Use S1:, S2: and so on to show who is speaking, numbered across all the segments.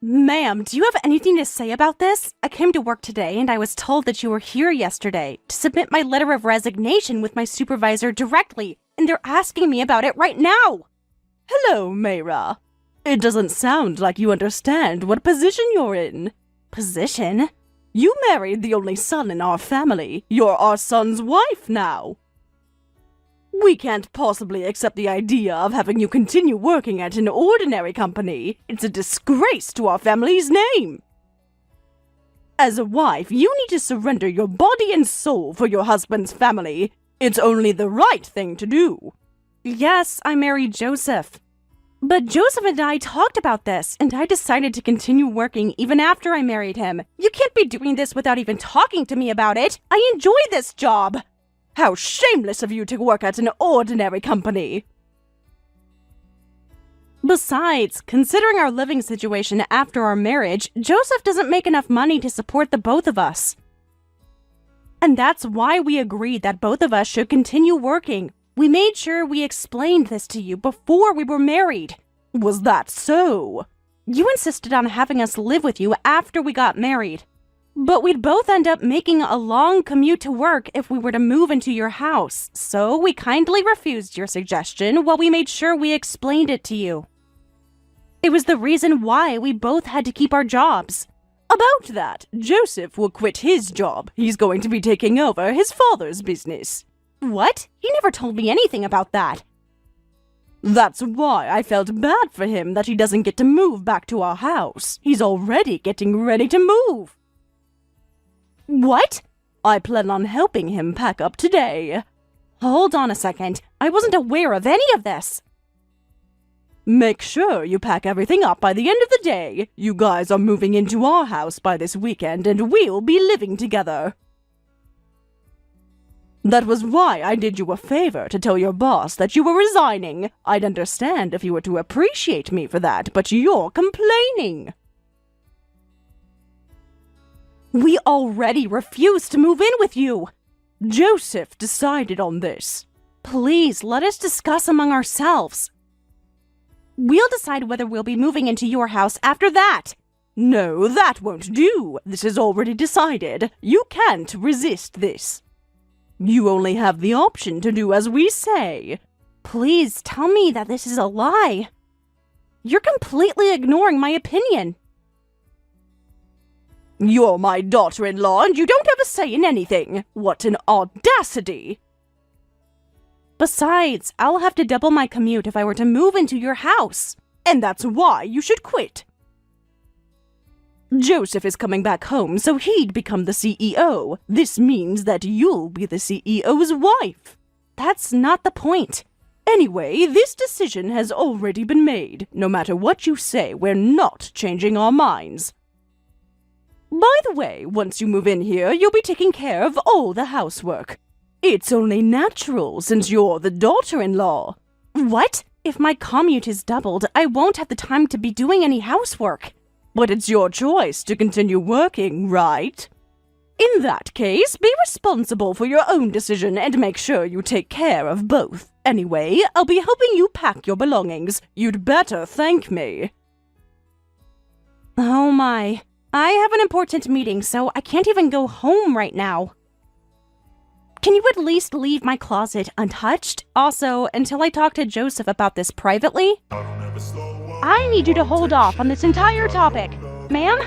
S1: Ma'am, do you have anything to say about this? I came to work today and I was told that you were here yesterday to submit my letter of resignation with my supervisor directly, and they're asking me about it right now. Hello, Mayra. It doesn't sound like you understand what position you're in. Position? You married the only son in our family. You're our son's wife now. We can't possibly accept the idea of having you continue working at an ordinary company. It's a disgrace to our family's name. As a wife, you need to surrender your body and soul for your husband's family. It's only the right thing to do. Yes, I married Joseph. But Joseph and I talked about this, and I decided to continue working even after I married him. You can't be doing this without even talking to me about it. I enjoy this job. How shameless of you to work at an ordinary company! Besides, considering our living situation after our marriage, Joseph doesn't make enough money to support the both of us. And that's why we agreed that both of us should continue working. We made sure we explained this to you before we were married. Was that so? You insisted on having us live with you after we got married. But we'd both end up making a long commute to work if we were to move into your house, so we kindly refused your suggestion while we made sure we explained it to you. It was the reason why we both had to keep our jobs. About that, Joseph will quit his job. He's going to be taking over his father's business. What? He never told me anything about that. That's why I felt bad for him that he doesn't get to move back to our house. He's already getting ready to move. What? I plan on helping him pack up today. Hold on a second. I wasn't aware of any of this. Make sure you pack everything up by the end of the day. You guys are moving into our house by this weekend and we'll be living together. That was why I did you a favor to tell your boss that you were resigning. I'd understand if you were to appreciate me for that, but you're complaining. We already refused to move in with you. Joseph decided on this. Please, let us discuss among ourselves. We'll decide whether we'll be moving into your house after that. No, that won't do. This is already decided. You can't resist this. You only have the option to do as we say. Please tell me that this is a lie. You're completely ignoring my opinion. You're my daughter-in-law and you don't have a say in anything. What an audacity! Besides, I'll have to double my commute if I were to move into your house. And that's why you should quit. Joseph is coming back home, so he'd become the CEO. This means that you'll be the CEO's wife. That's not the point. Anyway, this decision has already been made. No matter what you say, we're not changing our minds. By the way, once you move in here, you'll be taking care of all the housework. It's only natural since you're the daughter-in-law. What? If my commute is doubled, I won't have the time to be doing any housework. But it's your choice to continue working, right? In that case, be responsible for your own decision and make sure you take care of both. Anyway, I'll be helping you pack your belongings. You'd better thank me. Oh my. I have an important meeting, so I can't even go home right now. Can you at least leave my closet untouched? Also, until I talk to Joseph about this privately? I need you to hold off on this entire topic. Ma'am?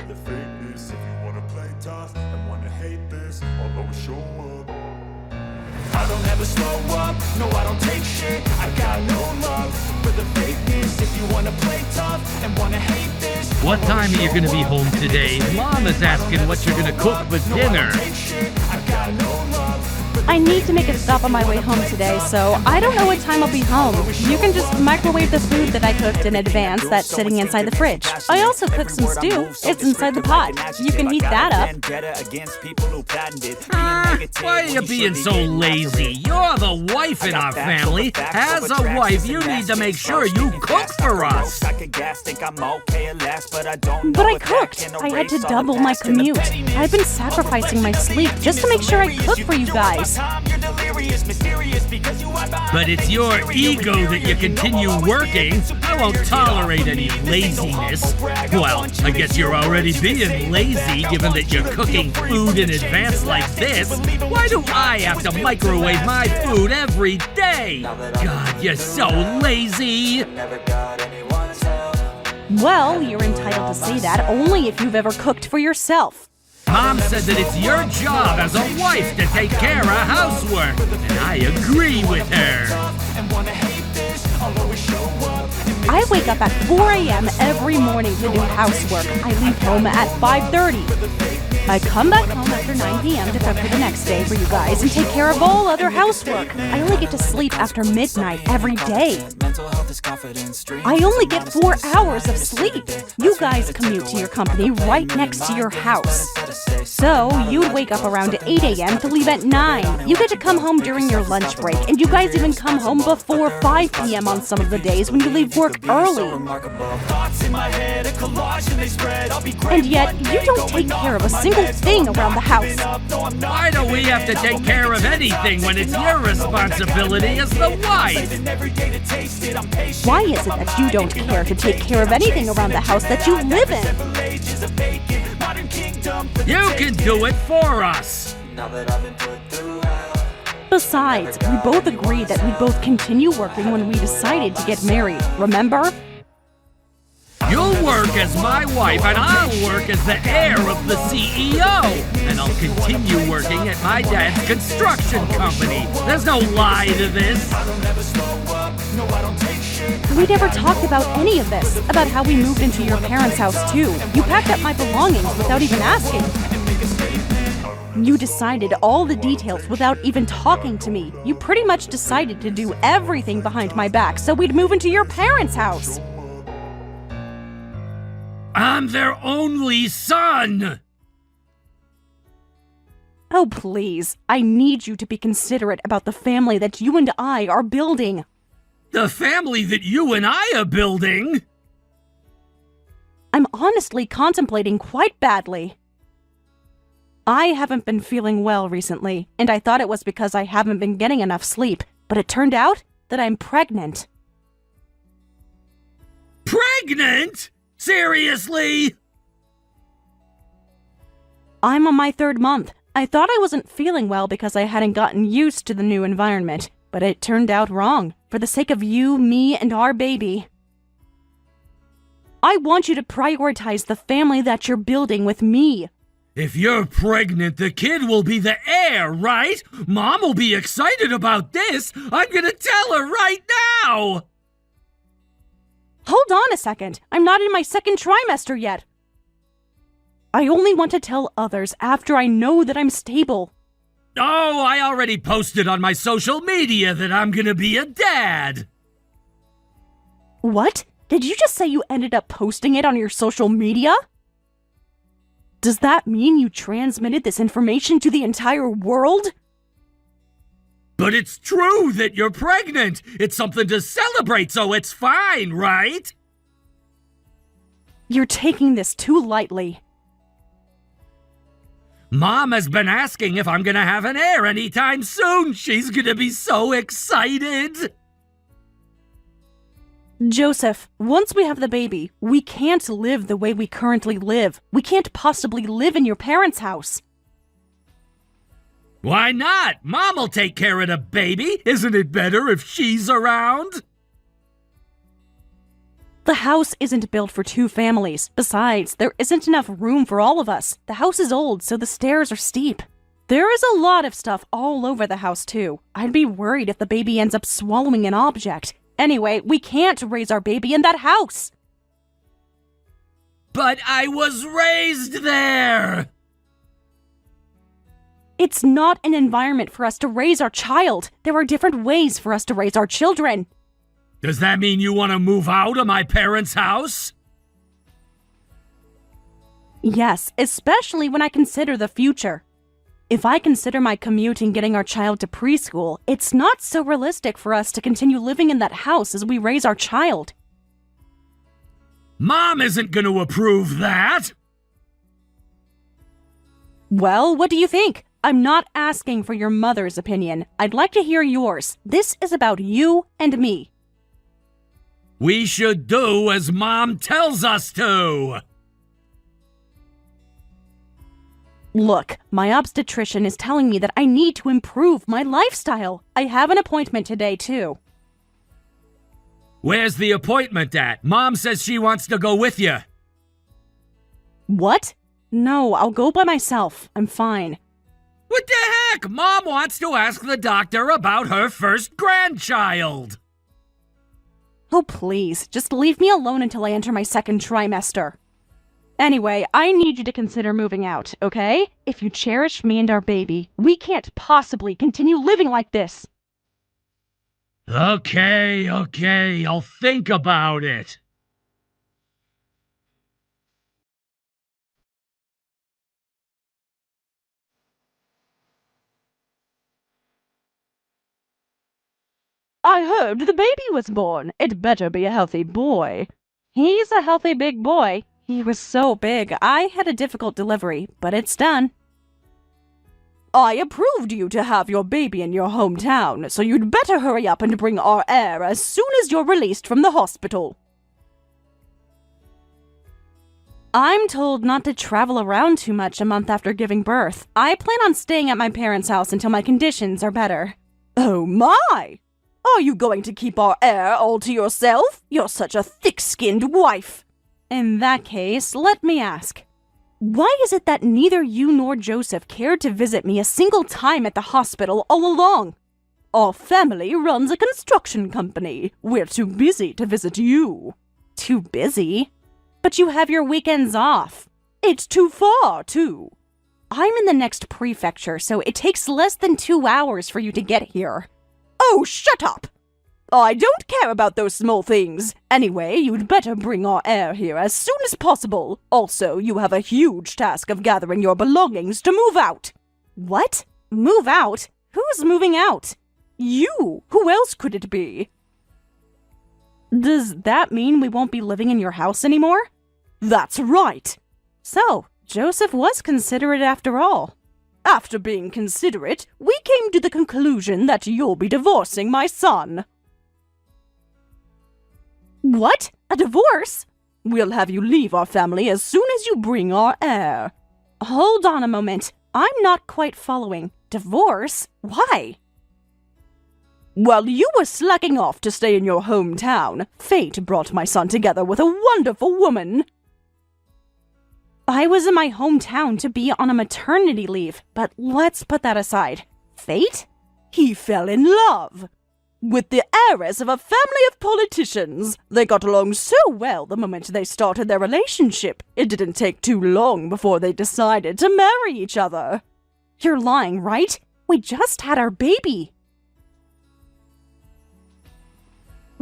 S2: I don't ever slow up, no I don't take shit. I got no love for the fakeness. If you wanna play tough and wanna hate this,
S3: what time are you gonna be home today? Mom is asking what you're gonna cook for dinner.
S1: I need to make a stop on my way home today, so I don't know what time I'll be home. You can just microwave the food that I cooked in advance that's sitting inside the fridge. I also cooked some stew. It's inside the pot. You can heat that up.
S3: Why are you being so lazy? You're the wife in our family. As a wife, you need to make sure you cook for us.
S1: But I cooked. I had to double my commute. I've been sacrificing my sleep just to make sure I cook for you guys. serious?
S2: You're delirious, mysterious, because you are behind
S3: But
S2: the
S3: it's
S2: fake
S3: your
S2: exterior.
S3: ego that you continue working. I won't tolerate any laziness. Well, I guess you're already being lazy given that you're cooking food in advance like this. Why do I have to microwave my food every day? God, you're so lazy.
S1: Well, you're entitled to say that only if you've ever cooked for yourself.
S3: Mom said that it's your job as a wife to take care of housework, and I agree with her.
S2: And wanna hate this, I'll always show up and make
S1: I wake up at 4 a.m. every morning to do housework. I leave home at 5:30. I come back home after 9 p.m. to cook for the next day for you guys and take care of all other housework. I only get to sleep after midnight every day. I only get 4 hours of sleep. You guys commute to your company right next to your house. So you'd wake up around 8 a.m. to leave at 9. You get to come home during your lunch break, and you guys even come home before 5 p.m. on some of the days when you leave work early.
S2: thoughts in my head, a collage and they spread. I'll be great,
S1: And yet, you don't take care of a single thing around the house.
S3: Why do we have to take care of anything when it's your responsibility as the wife?
S1: Why is it that you don't care to take care of anything around the house that you live in?
S3: You can do it for us.
S1: Besides, we both agreed that we'd both continue working when we decided to get married, remember?
S3: You'll work as my wife and I'll work as the heir of the CEO. And I'll continue working at my dad's construction company. There's no lie to this.
S1: We never talked about any of this, about how we moved into your parents' house too. You packed up my belongings without even asking. You decided all the details without even talking to me. You pretty much decided to do everything behind my back so we'd move into your parents' house.
S3: I'm their only son.
S1: Oh, please. I need you to be considerate about the family that you and I are building.
S3: The family that you and I are building?
S1: I'm honestly contemplating quite badly. I haven't been feeling well recently, and I thought it was because I haven't been getting enough sleep, but it turned out that I'm pregnant.
S3: Pregnant? Seriously?
S1: I'm on my 3rd month. I thought I wasn't feeling well because I hadn't gotten used to the new environment, but it turned out wrong, for the sake of you, me, and our baby. I want you to prioritize the family that you're building with me.
S3: If you're pregnant, the kid will be the heir, right? Mom will be excited about this. I'm gonna tell her right now.
S1: Hold on a second. I'm not in my 2nd trimester yet. I only want to tell others after I know that I'm stable.
S3: Oh, I already posted on my social media that I'm gonna be a dad.
S1: What? Did you just say you ended up posting it on your social media? Does that mean you transmitted this information to the entire world?
S3: But it's true that you're pregnant. It's something to celebrate, so it's fine, right?
S1: You're taking this too lightly.
S3: Mom has been asking if I'm gonna have an heir anytime soon. She's gonna be so excited.
S1: Joseph, once we have the baby, we can't live the way we currently live. We can't possibly live in your parents' house.
S3: Why not? Mom'll take care of the baby. Isn't it better if she's around?
S1: The house isn't built for 2 families. Besides, there isn't enough room for all of us. The house is old, so the stairs are steep. There is a lot of stuff all over the house, too. I'd be worried if the baby ends up swallowing an object. Anyway, we can't raise our baby in that house.
S3: But I was raised there.
S1: It's not an environment for us to raise our child. There are different ways for us to raise our children.
S3: Does that mean you want to move out of my parents' house?
S1: Yes, especially when I consider the future. If I consider my commute and getting our child to preschool, it's not so realistic for us to continue living in that house as we raise our child.
S3: Mom isn't going to approve that.
S1: Well, what do you think? I'm not asking for your mother's opinion. I'd like to hear yours. This is about you and me.
S3: We should do as Mom tells us to!
S1: Look, my obstetrician is telling me that I need to improve my lifestyle. I have an appointment today, too.
S3: Where's the appointment at? Mom says she wants to go with you.
S1: What? No, I'll go by myself. I'm fine.
S3: What the heck? Mom wants to ask the doctor about her first grandchild.
S1: Oh, please, just leave me alone until I enter my second trimester. Anyway, I need you to consider moving out, okay? If you cherish me and our baby, we can't possibly continue living like this.
S3: Okay, I'll think about it.
S1: I heard the baby was born. It better be a healthy boy. He's a healthy big boy. He was so big, I had a difficult delivery, but it's done. I approved you to have your baby in your hometown, so you'd better hurry up and bring our heir as soon as you're released from the hospital. I'm told not to travel around too much a month after giving birth. I plan on staying at my parents' house until my conditions are better. Oh my! Are you going to keep our heir all to yourself? You're such a thick-skinned wife. In that case, let me ask. Why is it that neither you nor Joseph cared to visit me a single time at the hospital all along? Our family runs a construction company. We're too busy to visit you. Too busy? But you have your weekends off. It's too far, too. I'm in the next prefecture, so it takes less than 2 hours for you to get here. Oh, shut up! I don't care about those small things. Anyway, you'd better bring our heir here as soon as possible. Also, you have a huge task of gathering your belongings to move out. What? Move out? Who's moving out? You! Who else could it be? Does that mean we won't be living in your house anymore? That's right. So, Joseph was considerate after all. After being considerate, we came to the conclusion that you'll be divorcing my son. What? A divorce? We'll have you leave our family as soon as you bring our heir. Hold on a moment. I'm not quite following. Divorce? Why? While you were slacking off to stay in your hometown, fate brought my son together with a wonderful woman. I was in my hometown to be on a maternity leave, but let's put that aside. Fate? He fell in love with the heiress of a family of politicians. They got along so well the moment they started their relationship. It didn't take too long before they decided to marry each other. You're lying, right? We just had our baby.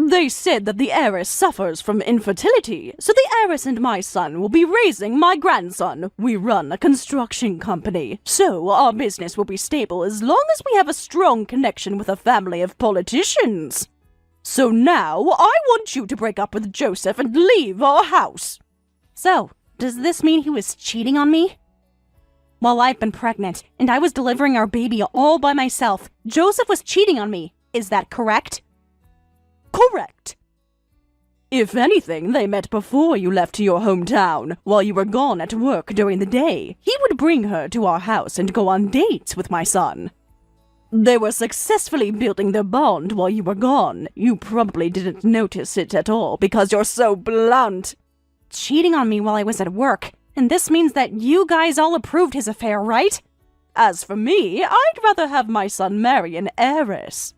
S1: They said that the heiress suffers from infertility, so the heiress and my son will be raising my grandson. We run a construction company, so our business will be stable as long as we have a strong connection with a family of politicians. So now, I want you to break up with Joseph and leave our house. So, does this mean he was cheating on me? While I've been pregnant, and I was delivering our baby all by myself, Joseph was cheating on me. Is that correct? Correct. If anything, they met before you left your hometown. While you were gone at work during the day, he would bring her to our house and go on dates with my son. They were successfully building their bond while you were gone. You probably didn't notice it at all because you're so blunt. Cheating on me while I was at work, and this means that you guys all approved his affair, right? As for me, I'd rather have my son marry an heiress.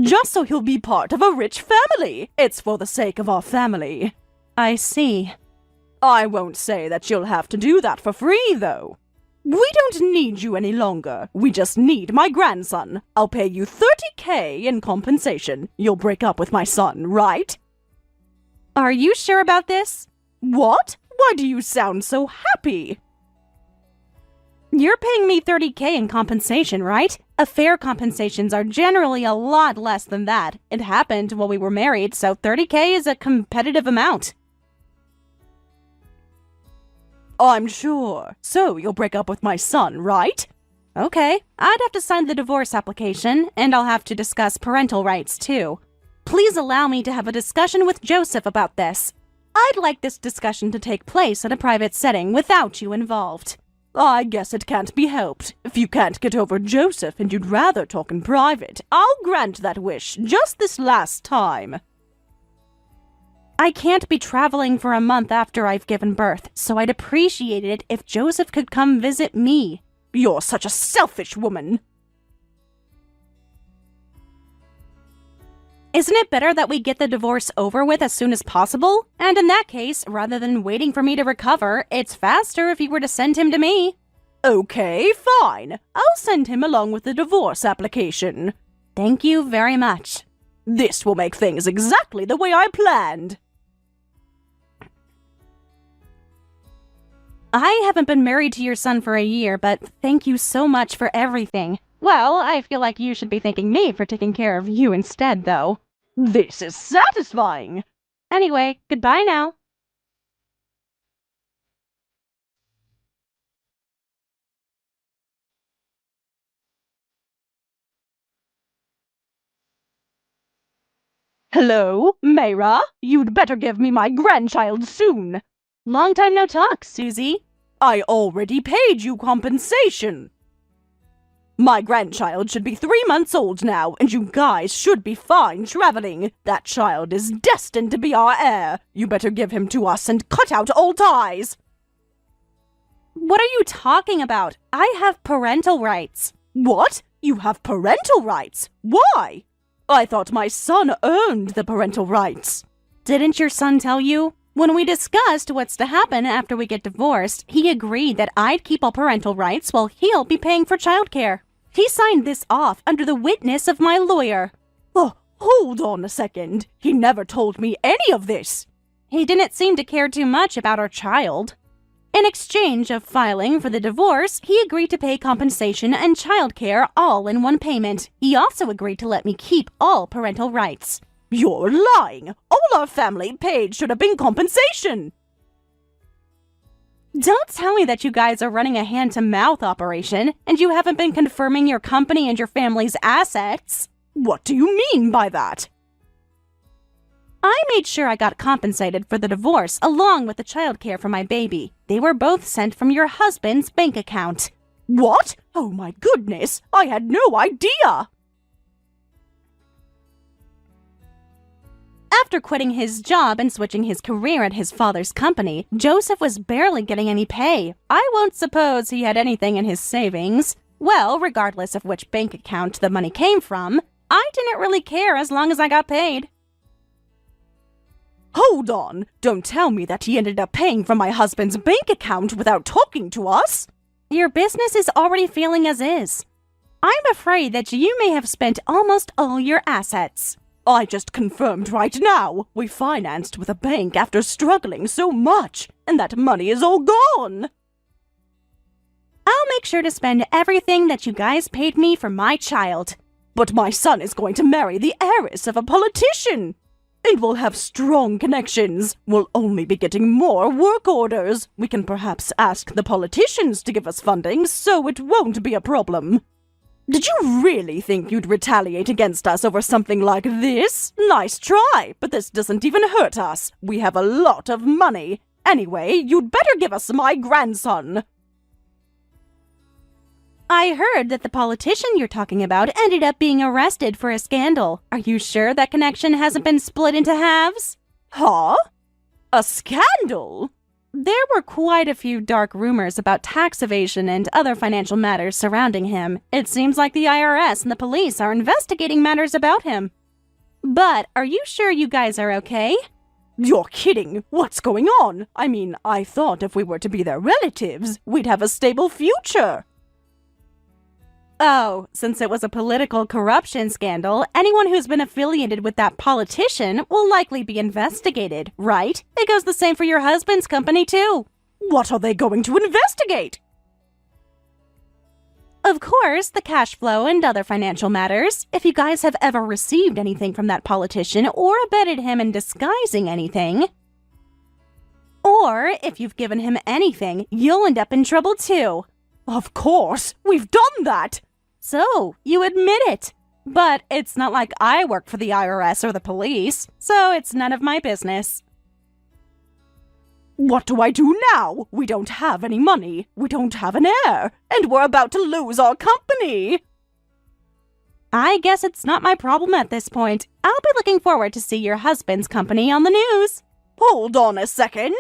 S1: Just so he'll be part of a rich family. It's for the sake of our family. I see. I won't say that you'll have to do that for free, though. We don't need you any longer. We just need my grandson. I'll pay you $30,000 in compensation. You'll break up with my son, right? Are you sure about this? What? Why do you sound so happy? You're paying me $30,000 in compensation, right? Affair compensations are generally a lot less than that. It happened while we were married, so $30,000 is a competitive amount. I'm sure. So you'll break up with my son, right? Okay, I'd have to sign the divorce application, and I'll have to discuss parental rights too. Please allow me to have a discussion with Joseph about this. I'd like this discussion to take place in a private setting without you involved. I guess it can't be helped. If you can't get over Joseph and you'd rather talk in private, I'll grant that wish just this last time. I can't be traveling for a month after I've given birth, so I'd appreciate it if Joseph could come visit me. You're such a selfish woman. Isn't it better that we get the divorce over with as soon as possible? And in that case, rather than waiting for me to recover, it's faster if you were to send him to me. Okay, fine. I'll send him along with the divorce application. Thank you very much. This will make things exactly the way I planned. I haven't been married to your son for a year, but thank you so much for everything. Well, I feel like you should be thanking me for taking care of you instead, though. This is satisfying! Anyway, goodbye now. Hello, Mayra? You'd better give me my grandchild soon. Long time no talk, Susie. I already paid you compensation. My grandchild should be 3 months old now, and you guys should be fine traveling. That child is destined to be our heir. You better give him to us and cut out all ties. What are you talking about? I have parental rights. What? You have parental rights? Why? I thought my son earned the parental rights. Didn't your son tell you? When we discussed what's to happen after we get divorced, he agreed that I'd keep all parental rights while he'll be paying for childcare. He signed this off under the witness of my lawyer. Oh, hold on a second. He never told me any of this. He didn't seem to care too much about our child. In exchange of filing for the divorce, he agreed to pay compensation and childcare all in one payment. He also agreed to let me keep all parental rights. You're lying! All our family paid should have been compensation! Don't tell me that you guys are running a hand-to-mouth operation, and you haven't been confirming your company and your family's assets. What do you mean by that? I made sure I got compensated for the divorce along with the childcare for my baby. They were both sent from your husband's bank account. What? Oh my goodness! I had no idea! After quitting his job and switching his career at his father's company, Joseph was barely getting any pay. I won't suppose he had anything in his savings. Well, regardless of which bank account the money came from, I didn't really care as long as I got paid. Hold on! Don't tell me that he ended up paying from my husband's bank account without talking to us! Your business is already failing as is. I'm afraid that you may have spent almost all your assets. I just confirmed right now. We financed with a bank after struggling so much, and that money is all gone. I'll make sure to spend everything that you guys paid me for my child. But my son is going to marry the heiress of a politician. And we'll have strong connections. We'll only be getting more work orders. We can perhaps ask the politicians to give us funding, so it won't be a problem. Did you really think you'd retaliate against us over something like this? Nice try, but this doesn't even hurt us. We have a lot of money. Anyway, you'd better give us my grandson. I heard that the politician you're talking about ended up being arrested for a scandal. Are you sure that connection hasn't been split into halves? Huh? A scandal? There were quite a few dark rumors about tax evasion and other financial matters surrounding him. It seems like the IRS and the police are investigating matters about him. But are you sure you guys are okay? You're kidding. What's going on? I mean, I thought if we were to be their relatives, we'd have a stable future. Oh, since it was a political corruption scandal, anyone who's been affiliated with that politician will likely be investigated, right? It goes the same for your husband's company, too. What are they going to investigate? Of course, the cash flow and other financial matters. If you guys have ever received anything from that politician or abetted him in disguising anything, or if you've given him anything, you'll end up in trouble, too. Of course, we've done that! So, you admit it. But it's not like I work for the IRS or the police, so it's none of my business. What do I do now? We don't have any money, we don't have an heir, and we're about to lose our company! I guess it's not my problem at this point. I'll be looking forward to see your husband's company on the news. Hold on a second!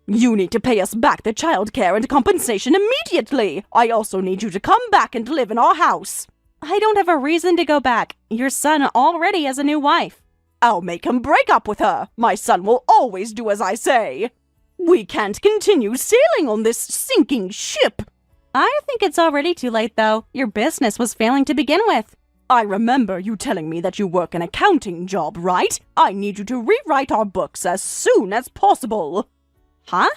S1: You need to pay us back the childcare and compensation immediately! I also need you to come back and live in our house! I don't have a reason to go back. Your son already has a new wife. I'll make him break up with her. My son will always do as I say. We can't continue sailing on this sinking ship. I think it's already too late, though. Your business was failing to begin with. I remember you telling me that you work an accounting job, right? I need you to rewrite our books as soon as possible. Huh?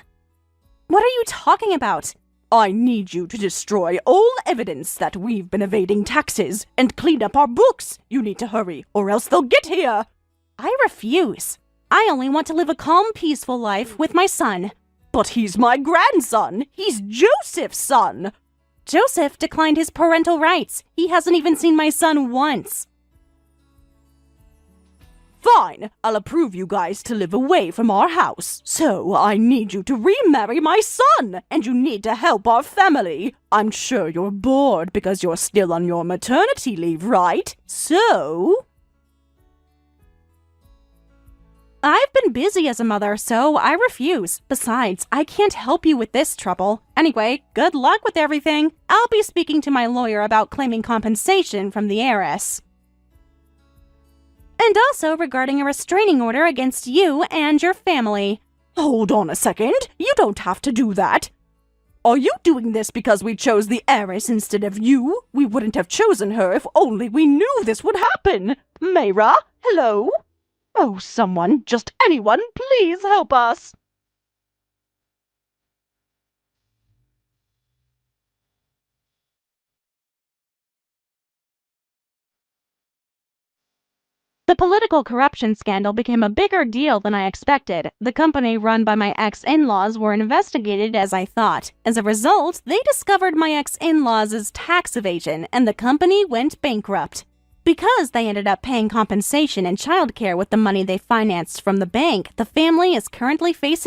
S1: What are you talking about? I need you to destroy all evidence that we've been evading taxes and clean up our books. You need to hurry, or else they'll get here. I refuse. I only want to live a calm, peaceful life with my son. But he's my grandson. He's Joseph's son. Joseph declined his parental rights. He hasn't even seen my son once. Fine, I'll approve you guys to live away from our house. So I need you to remarry my son, and you need to help our family. I'm sure you're bored because you're still on your maternity leave, right? So... I've been busy as a mother, so I refuse. Besides, I can't help you with this trouble. Anyway, good luck with everything. I'll be speaking to my lawyer about claiming compensation from the heiress. And also regarding a restraining order against you and your family. Hold on a second. You don't have to do that. Are you doing this because we chose the heiress instead of you? We wouldn't have chosen her if only we knew this would happen. Mayra, hello? Oh, someone, just anyone, please help us. The political corruption scandal became a bigger deal than I expected. The company run by my ex-in-laws were investigated as I thought. As a result, they discovered my ex-in-laws' tax evasion, and the company went bankrupt. Because they ended up paying compensation and childcare with the money they financed from the bank, the family is currently facing